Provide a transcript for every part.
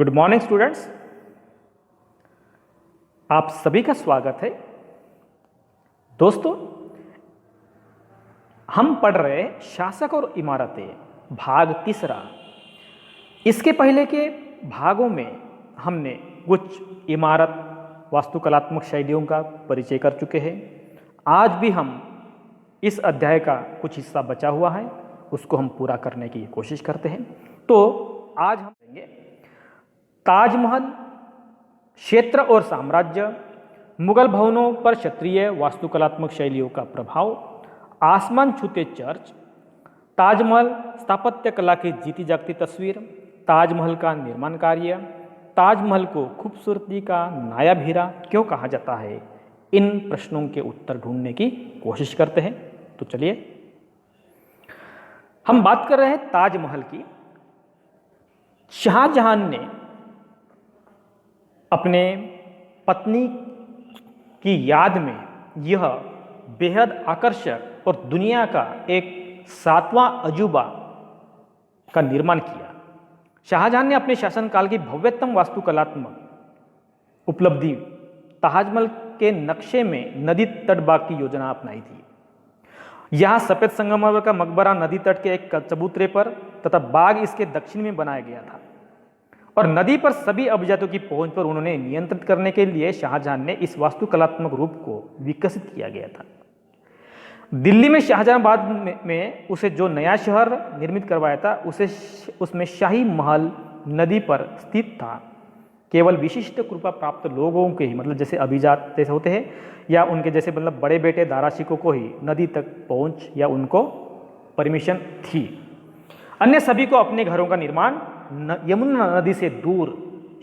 Good morning students, आप सभी का स्वागत है। दोस्तों, हम पढ़ रहे शासक और इमारतें भाग तीसरा। इसके पहले के भागों में हमने कुछ इमारत वास्तुकलात्मक शैलियों का परिचय कर चुके हैं। आज भी हम इस अध्याय का कुछ हिस्सा बचा हुआ है, उसको हम पूरा करने की कोशिश करते हैं। तो आज हम देंगे ताजमहल, क्षेत्र और साम्राज्य, मुगल भवनों पर क्षत्रिय वास्तुकलात्मक शैलियों का प्रभाव, आसमान छूते चर्च, ताजमहल स्थापत्य कला की जीती जागती तस्वीर, ताजमहल का निर्माण कार्य, ताजमहल को खूबसूरती का नायाब हीरा क्यों कहा जाता है। इन प्रश्नों के उत्तर ढूंढने की कोशिश करते हैं। तो चलिए, हम बात कर रहे हैं ताजमहल की। शाहजहां ने अपने पत्नी की याद में यह बेहद आकर्षक और दुनिया का एक 7वां अजूबा का निर्माण किया। शाहजहां ने अपने शासनकाल की भव्यतम वास्तुकलात्मक उपलब्धि ताजमहल के नक्शे में नदी तट बाग की योजना अपनाई थी। यहाँ सफेद संगमरमर का मकबरा नदी तट के एक चबूतरे पर तथा बाग इसके दक्षिण में बनाया गया था और नदी पर सभी अभिजातों की पहुंच पर उन्होंने नियंत्रित करने के लिए शाहजहां ने इस वास्तुकलात्मक रूप को विकसित किया गया था। दिल्ली में शाहजहांबाद में उसे जो नया शहर निर्मित करवाया था उसमें शाही महल नदी पर स्थित था। केवल विशिष्ट कृपा प्राप्त लोगों के ही, मतलब जैसे अभिजात जैसे होते हैं या उनके जैसे मतलब बड़े बेटे दाराशिकों को ही नदी तक पहुंच या उनको परमिशन थी। अन्य सभी को अपने घरों का निर्माण यमुना नदी से दूर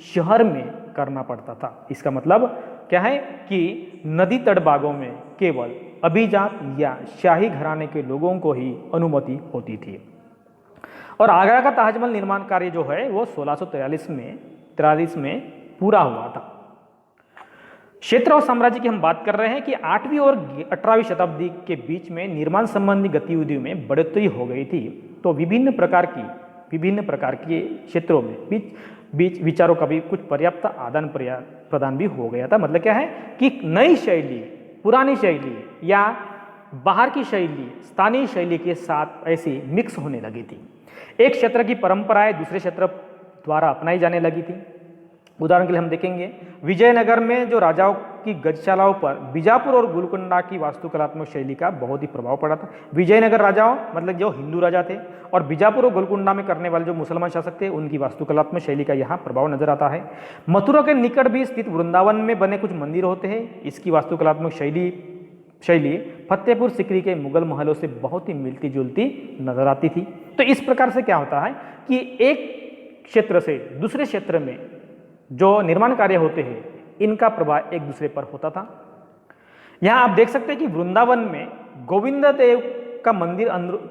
शहर में करना पड़ता था। इसका मतलब क्या है कि नदी तट बागों में केवल अभिजात या शाही घराने के लोगों को ही अनुमति होती थी। और आगरा का ताजमहल निर्माण कार्य जो है वो 1643 में पूरा हुआ था। क्षेत्र और साम्राज्य की हम बात कर रहे हैं कि 8वीं और 18वीं शताब्दी के बीच में निर्माण संबंधी गतिविधियों में बढ़ोतरी हो गई थी। तो विभिन्न प्रकार के क्षेत्रों में बीच विचारों का भी कुछ पर्याप्त आदान प्रदान भी हो गया था। मतलब क्या है कि नई शैली, पुरानी शैली या बाहर की शैली स्थानीय शैली के साथ ऐसी मिक्स होने लगी थी। एक क्षेत्र की परंपराएं दूसरे क्षेत्र द्वारा अपनाई जाने लगी थी। उदाहरण के लिए हम देखेंगे विजयनगर में जो राजाओं की गजशालाओं पर बीजापुर और गोलकुंडा की वास्तुकलात्मक शैली का बहुत ही प्रभाव पड़ा था। विजयनगर राजाओं मतलब जो हिंदू राजा थे और बीजापुर और गोलकुंडा में करने वाले जो मुसलमान शासक थे उनकी वास्तुकलात्मक शैली का यहाँ प्रभाव नजर आता है। मथुरा के निकट भी स्थित वृंदावन में बने कुछ मंदिर होते हैं, इसकी वास्तुकलात्मक शैली फतेहपुर सिकरी के मुगल महलों से बहुत ही मिलती जुलती नजर आती थी। तो इस प्रकार से क्या होता है कि एक क्षेत्र से दूसरे क्षेत्र में जो निर्माण कार्य होते हैं इनका प्रभाव एक दूसरे पर होता था। यहाँ आप देख सकते हैं कि वृंदावन में गोविंद देव का मंदिर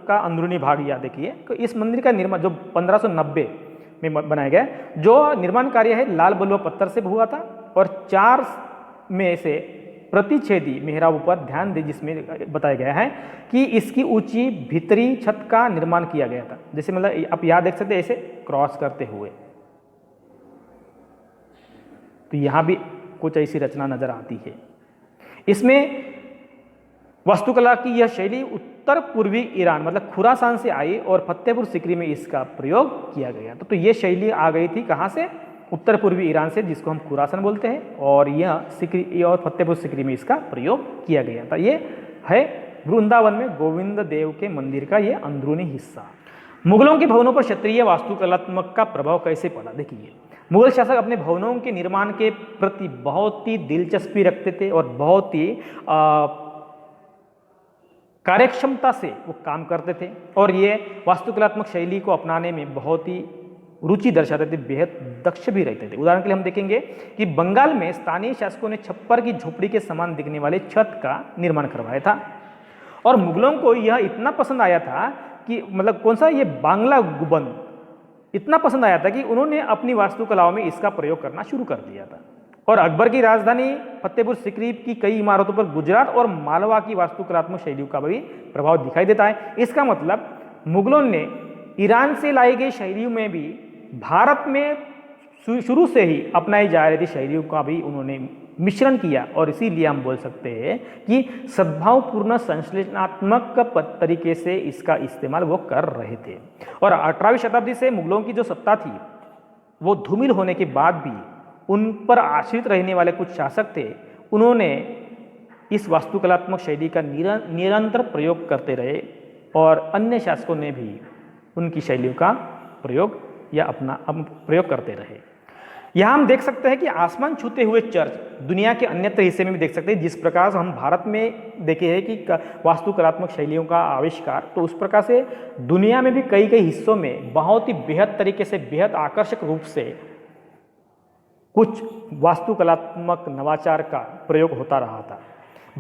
का अंदरूनी भाग यह देखिए। तो इस मंदिर का निर्माण जो 1590 में बनाया गया, जो निर्माण कार्य है लाल बलुआ पत्थर से हुआ था और 4 में से प्रतिच्छेदी मेहराब पर ध्यान दे, जिसमें बताया गया है कि इसकी ऊंची भीतरी छत का निर्माण किया गया था। जैसे मतलब आप यहाँ देख सकते हैं ऐसे क्रॉस करते हुए, तो यहाँ भी कुछ ऐसी रचना नजर आती है। इसमें वास्तुकला की यह शैली उत्तर पूर्वी ईरान मतलब खुरासान से आई और फतेहपुर सिकरी में इसका प्रयोग किया गया। तो ये शैली आ गई थी कहाँ से? उत्तर पूर्वी ईरान से, जिसको हम खुरासान बोलते हैं, और यह सिकरी और फतेहपुर सिकरी में इसका प्रयोग किया गया था। ये है वृंदावन में गोविंद देव के मंदिर का ये अंदरूनी हिस्सा। मुगलों के भवनों पर क्षत्रिय वास्तुकलात्मक का प्रभाव कैसे पड़ा? देखिए, मुगल शासक अपने भवनों के निर्माण के प्रति बहुत ही दिलचस्पी रखते थे और बहुत ही कार्यक्षमता से वो काम करते थे और ये वास्तुकलात्मक शैली को अपनाने में बहुत ही रुचि दर्शाते थे, बेहद दक्ष भी रहते थे। उदाहरण के लिए हम देखेंगे कि बंगाल में स्थानीय शासकों ने छप्पर की झोपड़ी के समान दिखने वाले छत का निर्माण करवाया था और मुगलों को यह इतना पसंद आया था कि मतलब कौन सा ये बांग्ला गुंबद इतना पसंद आया था कि उन्होंने अपनी वास्तुकलाओं में इसका प्रयोग करना शुरू कर दिया था। और अकबर की राजधानी फतेहपुर सिकरी की कई इमारतों पर गुजरात और मालवा की वास्तुकलात्मक शैलियों का भी प्रभाव दिखाई देता है। इसका मतलब मुगलों ने ईरान से लाई गई शैलियों में भी भारत में शुरू से ही अपनाई जा रही थी शैलियों का भी उन्होंने मिश्रण किया, और इसीलिए हम बोल सकते हैं कि सद्भावपूर्ण संश्लेषणात्मक तरीके से इसका इस्तेमाल वो कर रहे थे। और 18वीं शताब्दी से मुगलों की जो सत्ता थी वो धूमिल होने के बाद भी उन पर आश्रित रहने वाले कुछ शासक थे, उन्होंने इस वास्तुकलात्मक शैली का निरंतर प्रयोग करते रहे, और अन्य शासकों ने भी उनकी शैलियों का प्रयोग या अपना प्रयोग करते रहे। यहाँ हम देख सकते हैं कि आसमान छूते हुए चर्च दुनिया के अन्यत्र हिस्से में भी देख सकते हैं। जिस प्रकार से हम भारत में देखे हैं कि वास्तुकलात्मक शैलियों का आविष्कार, तो उस प्रकार से दुनिया में भी कई कई हिस्सों में बहुत ही बेहद तरीके से, बेहद आकर्षक रूप से कुछ वास्तुकलात्मक नवाचार का प्रयोग होता रहा था।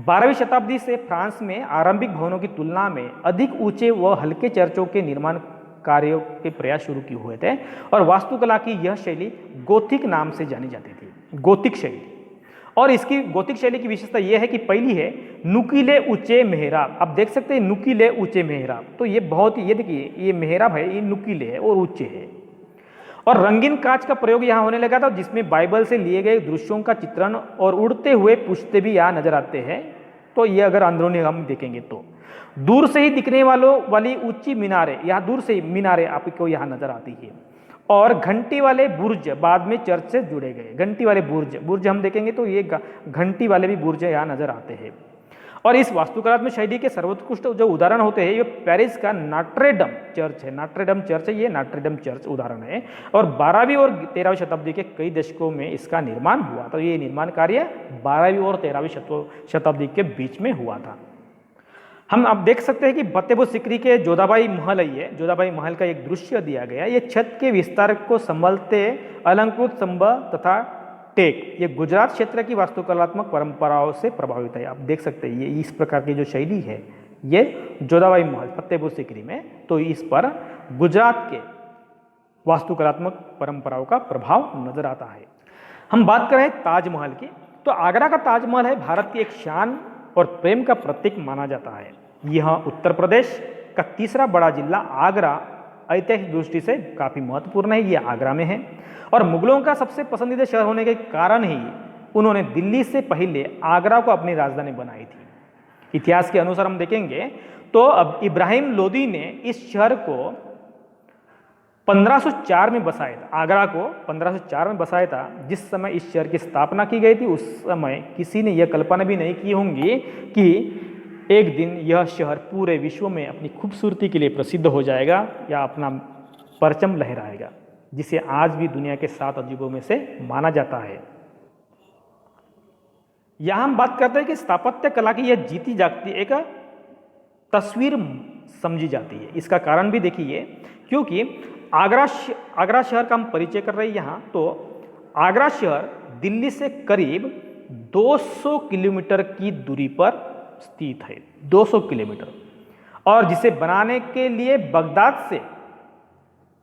12वीं शताब्दी से फ्रांस में आरंभिक भवनों की तुलना में अधिक ऊंचे व हल्के चर्चों के निर्माण कार्यों के प्रयास शुरू किए हुए थे, और वास्तुकला की यह शैली गोथिक नाम से जानी जाती थी, गोथिक शैली। और इसकी गोथिक शैली की विशेषता यह है कि पहली है नुकीले ऊंचे मेहराब। आप देख सकते हैं नुकीले ऊंचे मेहराब, तो ये बहुत ही, ये देखिए ये मेहराब है, ये नुकीले है और ऊंचे है। और रंगीन कांच का प्रयोग यहाँ होने लगा था, जिसमें बाइबल से लिए गए दृश्यों का चित्रण और उड़ते हुए पुष्ते भी यहाँ नजर आते हैं। तो ये अगर अंदरूनी हम देखेंगे तो दूर से ही दिखने वाली ऊंची मीनारें, यहाँ दूर से मीनारें आपको यहाँ नजर आती है। और घंटी वाले बुर्ज बाद में चर्च से जुड़े गए, घंटी वाले बुर्ज हम देखेंगे तो ये घंटी वाले भी बुर्ज यहाँ नजर आते हैं। और इस वास्तुकलात्मक शैली के सर्वोत्कृष्ट जो उदाहरण होते हैं, ये पेरिस का नाट्रेडम चर्च है। नाट्रेडम चर्च है, ये नाट्रेडम चर्च उदाहरण है। और 12वीं और 13वीं शताब्दी के कई दशकों में इसका निर्माण हुआ। तो ये निर्माण कार्य 12वीं और 13वीं शताब्दी के बीच में हुआ था। हम अब देख सकते हैं कि फतेहपुर सीकरी के जोधाबाई महल है, ये जोधाबाई महल का एक दृश्य दिया गया है। ये छत के विस्तार को संभलते अलंकृत स्तंभ तथा टेक, ये गुजरात क्षेत्र की वास्तुकलात्मक परंपराओं से प्रभावित है। आप देख सकते हैं ये इस प्रकार की जो शैली है, ये जोधाबाई महल फतेहपुर सीकरी में, तो इस पर गुजरात के वास्तुकलात्मक परंपराओं का प्रभाव नजर आता है। हम बात करें ताजमहल की, तो आगरा का ताजमहल है भारत की एक शान और प्रेम का प्रतीक माना जाता है। यह उत्तर प्रदेश का तीसरा बड़ा जिला आगरा ऐतिहासिक दृष्टि से काफ़ी महत्वपूर्ण है, ये आगरा में है। और मुगलों का सबसे पसंदीदा शहर होने के कारण ही उन्होंने दिल्ली से पहले आगरा को अपनी राजधानी बनाई थी। इतिहास के अनुसार हम देखेंगे तो अब इब्राहिम लोदी ने इस शहर को 1504 में बसाया था, आगरा को 1504 में बसाया था। जिस समय इस शहर की स्थापना की गई थी उस समय किसी ने यह कल्पना भी नहीं की होंगी कि एक दिन यह शहर पूरे विश्व में अपनी खूबसूरती के लिए प्रसिद्ध हो जाएगा या अपना परचम लहराएगा, जिसे आज भी दुनिया के 7 अजूबों में से माना जाता है। यहां हम बात करते हैं कि स्थापत्य कला की यह जीती जागती एक तस्वीर समझी जाती है। इसका कारण भी देखिए, क्योंकि आगरा शहर का हम परिचय कर रहे हैं यहाँ, तो आगरा शहर दिल्ली से करीब 200 किलोमीटर की दूरी पर स्थित है, 200 किलोमीटर। और जिसे बनाने के लिए बगदाद से,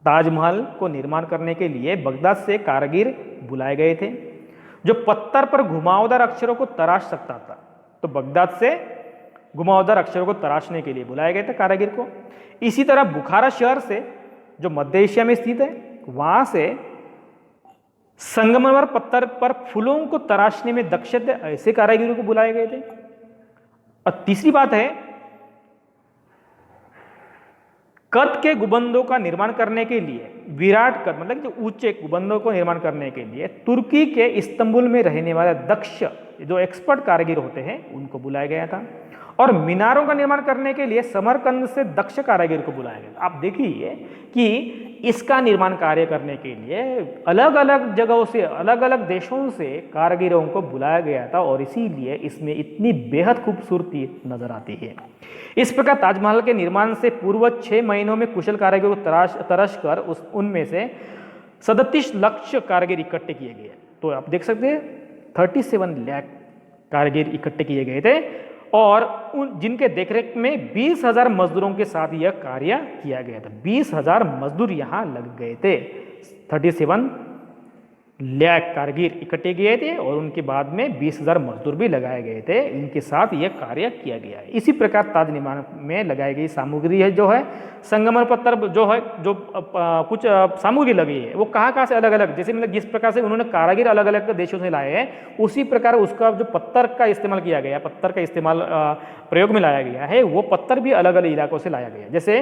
ताजमहल को निर्माण करने के लिए बगदाद से कारीगर बुलाए गए थे जो पत्थर पर घुमावदार अक्षरों को तराश सकता था। तो बगदाद से घुमावदार अक्षरों को तराशने के लिए बुलाए गए थे कारीगर को। इसी तरह बुखारा शहर से, जो मध्य एशिया में स्थित है, वहां से संगमरमर पत्थर पर फूलों को तराशने में दक्ष थे, ऐसे कारीगरों को बुलाए गए थे। और तीसरी बात है, कद के गुंबदों का निर्माण करने के लिए, विराट कद मतलब जो ऊंचे गुंबदों को निर्माण करने के लिए तुर्की के इस्तांबुल में रहने वाले दक्ष, जो एक्सपर्ट कारीगर होते हैं, उनको बुलाया गया था। और मीनारों का निर्माण करने के लिए समरकंद से दक्ष कारीगर को बुलाया गया। आप देखिए कि इसका निर्माण कार्य करने के लिए अलग अलग जगहों से, अलग अलग देशों से कारीगरों को बुलाया गया था, और इसीलिए इसमें इतनी बेहद खूबसूरती नजर आती है। इस प्रकार ताजमहल के निर्माण से पूर्व 6 महीनों में कुशल कारीगरों को तराश कर उनमें से 37 लाख कारीगर इकट्ठे किए गए। तो आप देख सकते हैं 37 लाख कारीगर इकट्ठे किए गए थे, और जिनके देखरेख में 20,000 मजदूरों के साथ यह कार्य किया गया था। 20,000 मजदूर यहाँ लग गए थे 37 लाख कारीगर इकट्ठे किए थे और उनके बाद में 20,000 मजदूर भी लगाए गए थे। इनके साथ यह कार्य किया गया है। इसी प्रकार ताज निर्माण में लगाई गई सामग्री है जो है संगमर पत्थर जो है, जो कुछ सामग्री लगी है वो कहाँ से अलग अलग, जैसे मतलब जिस प्रकार से उन्होंने कारीगर अलग अलग देशों से लाए हैं उसी प्रकार उसका जो पत्थर का इस्तेमाल किया गया, पत्थर का इस्तेमाल प्रयोग में लाया गया है, वो पत्थर भी अलग अलग इलाकों से लाया गया। जैसे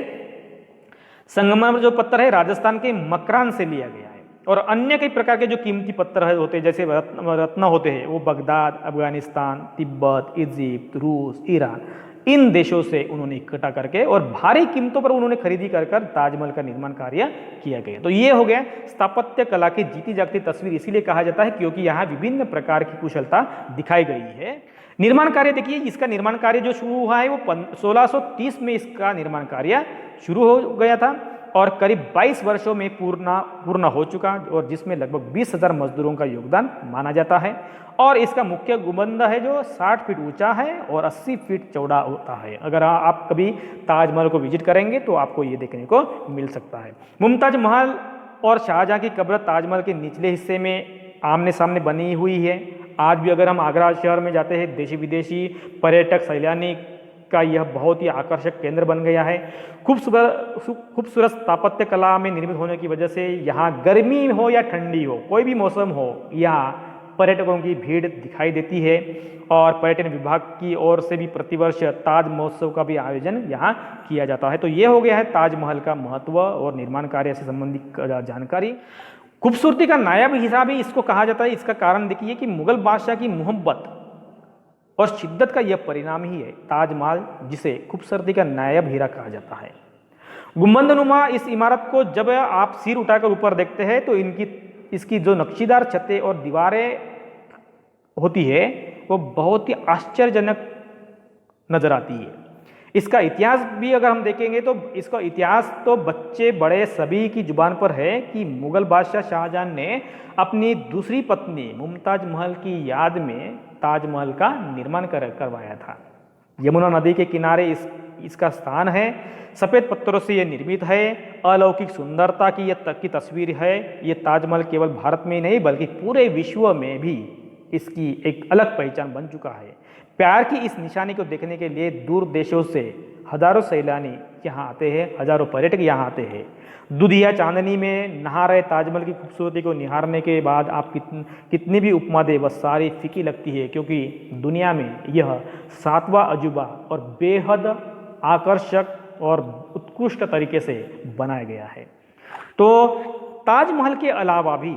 संगमरमर जो पत्थर है राजस्थान के मकरान से लिया गया है, और अन्य कई प्रकार के जो कीमती पत्थर होते हैं जैसे रत्न होते हैं वो बगदाद, अफगानिस्तान, तिब्बत, इजिप्ट, रूस, ईरान, इन देशों से उन्होंने इकट्ठा करके और भारी कीमतों पर उन्होंने खरीदी कर ताजमहल का निर्माण कार्य किया गया। तो ये हो गया स्थापत्य कला की जीती जागती तस्वीर, इसीलिए कहा जाता है क्योंकि यहाँ विभिन्न प्रकार की कुशलता दिखाई गई है। निर्माण कार्य देखिए, इसका निर्माण कार्य जो शुरू हुआ है वो 1630 में इसका निर्माण कार्य शुरू हो गया था और करीब 22 वर्षों में पूर्ण हो चुका, और जिसमें लगभग 20,000 मजदूरों का योगदान माना जाता है। और इसका मुख्य गुंबद है जो 60 फीट ऊंचा है और 80 फीट चौड़ा होता है। अगर आप कभी ताजमहल को विजिट करेंगे तो आपको ये देखने को मिल सकता है। मुमताज महल और शाहजहां की कब्र ताजमहल के निचले हिस्से में आमने सामने बनी हुई है। आज भी अगर हम आगरा शहर में जाते हैं, देशी विदेशी पर्यटक सैलानी का यह बहुत ही आकर्षक केंद्र बन गया है। खूबसूरत स्थापत्य कला में निर्मित होने की वजह से यहाँ गर्मी हो या ठंडी हो, कोई भी मौसम हो, यहाँ पर्यटकों की भीड़ दिखाई देती है। और पर्यटन विभाग की ओर से भी प्रतिवर्ष ताज महोत्सव का भी आयोजन यहाँ किया जाता है। तो ये हो गया है ताजमहल का महत्व और निर्माण कार्य से संबंधित जानकारी। खूबसूरती का नायाब हिस्सा भी इसको कहा जाता है। इसका कारण देखिए कि मुगल बादशाह की मोहब्बत और शिद्दत का यह परिणाम ही है ताजमहल, जिसे खूबसूरती का नायाब हीरा कहा जाता है। गुंबदनुमा इस इमारत को जब आप सिर उठाकर ऊपर देखते हैं तो इसकी जो नक्शीदार छतें और दीवारें होती है वो बहुत ही आश्चर्यजनक नजर आती है। इसका इतिहास भी अगर हम देखेंगे तो इसका इतिहास तो बच्चे बड़े सभी की जुबान पर है कि मुगल बादशाह शाहजहां ने अपनी दूसरी पत्नी मुमताज महल की याद में ताजमहल का निर्माण करवाया था। यमुना नदी के किनारे इसका स्थान है। सफ़ेद पत्थरों से यह निर्मित है। अलौकिक सुंदरता की यह तस्वीर है। ये ताजमहल केवल भारत में ही नहीं बल्कि पूरे विश्व में भी इसकी एक अलग पहचान बन चुका है। प्यार की इस निशानी को देखने के लिए दूर देशों से हजारों सैलानी यहाँ आते हैं, हजारों पर्यटक यहाँ आते हैं। दुधिया चांदनी में नहा रहे ताजमहल की खूबसूरती को निहारने के बाद आप कितनी भी उपमा दे वह सारी फीकी लगती है, क्योंकि दुनिया में यह 7वां अजूबा और बेहद आकर्षक और उत्कृष्ट तरीके से बनाया गया है। तो ताजमहल के अलावा भी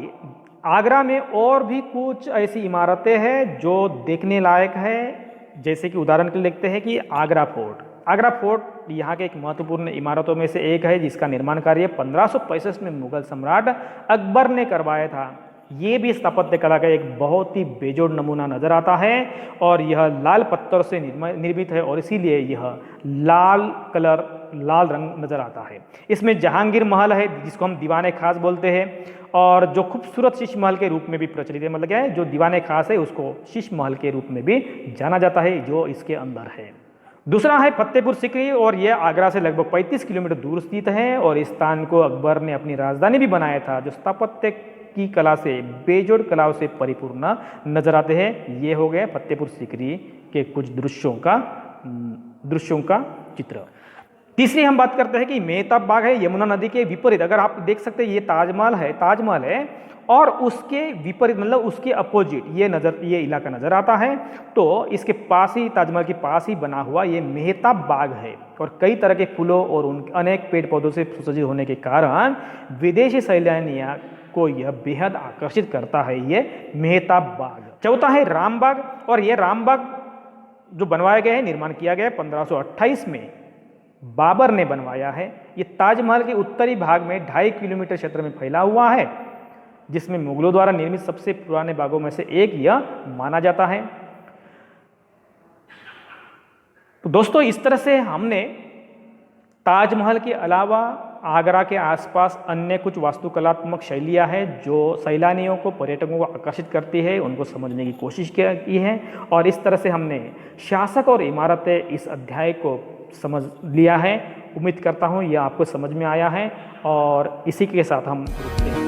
आगरा में और भी कुछ ऐसी इमारतें हैं जो देखने लायक है। जैसे कि उदाहरण के लिए देखते हैं कि आगरा फोर्ट। आगरा फोर्ट यहाँ के एक महत्वपूर्ण इमारतों में से एक है जिसका निर्माण कार्य 1565 में मुगल सम्राट अकबर ने करवाया था। ये भी स्थापत्य कला का एक बहुत ही बेजोड़ नमूना नजर आता है और यह लाल पत्थर से निर्मित है और इसीलिए यह लाल रंग नजर आता है। इसमें जहांगीर महल है जिसको हम दीवाने खास बोलते हैं और जो खूबसूरत शीश महल के रूप में भी प्रचलित है। मतलब क्या है, जो दीवाने खास है उसको शीश महल के रूप में भी जाना जाता है जो इसके अंदर है। दूसरा है फतेहपुर सीकरी और यह आगरा से लगभग 35 किलोमीटर दूर स्थित है और इस स्थान को अकबर ने अपनी राजधानी भी बनाया था, जो स्थापत्य की कला से बेजोड़ कलाओं से परिपूर्ण नजर आते हैं। ये हो गए फतेहपुर सीकरी के कुछ दृश्यों का चित्र। तीसरी हम बात करते हैं कि मेहताब बाग है यमुना नदी के विपरीत। अगर आप देख सकते हैं ये ताजमहल है और उसके विपरीत मतलब उसके अपोजिट ये इलाका नजर आता है। तो इसके पास ही ताजमहल के पास ही बना हुआ ये मेहताब बाग है और कई तरह के फूलों और उनके अनेक पेड़ पौधों से सुसज्जित होने के कारण विदेशी सैलानियों को यह बेहद आकर्षित करता है ये मेहताब बाग। चौथा है रामबाग और यह रामबाग जो बनवाया गया है, निर्माण किया गया है 1528 में बाबर ने बनवाया है। ये ताजमहल के उत्तरी भाग में 2.5 किलोमीटर क्षेत्र में फैला हुआ है, जिसमें मुगलों द्वारा निर्मित सबसे पुराने बागों में से एक यह माना जाता है। तो दोस्तों इस तरह से हमने ताजमहल के अलावा आगरा के आसपास अन्य कुछ वास्तुकलात्मक शैलियाँ हैं जो सैलानियों को, पर्यटकों को आकर्षित करती है, उनको समझने की कोशिश की है। और इस तरह से हमने शासक और इमारतें इस अध्याय को समझ लिया है। उम्मीद करता हूँ यह आपको समझ में आया है और इसी के साथ हम रुकते हैं।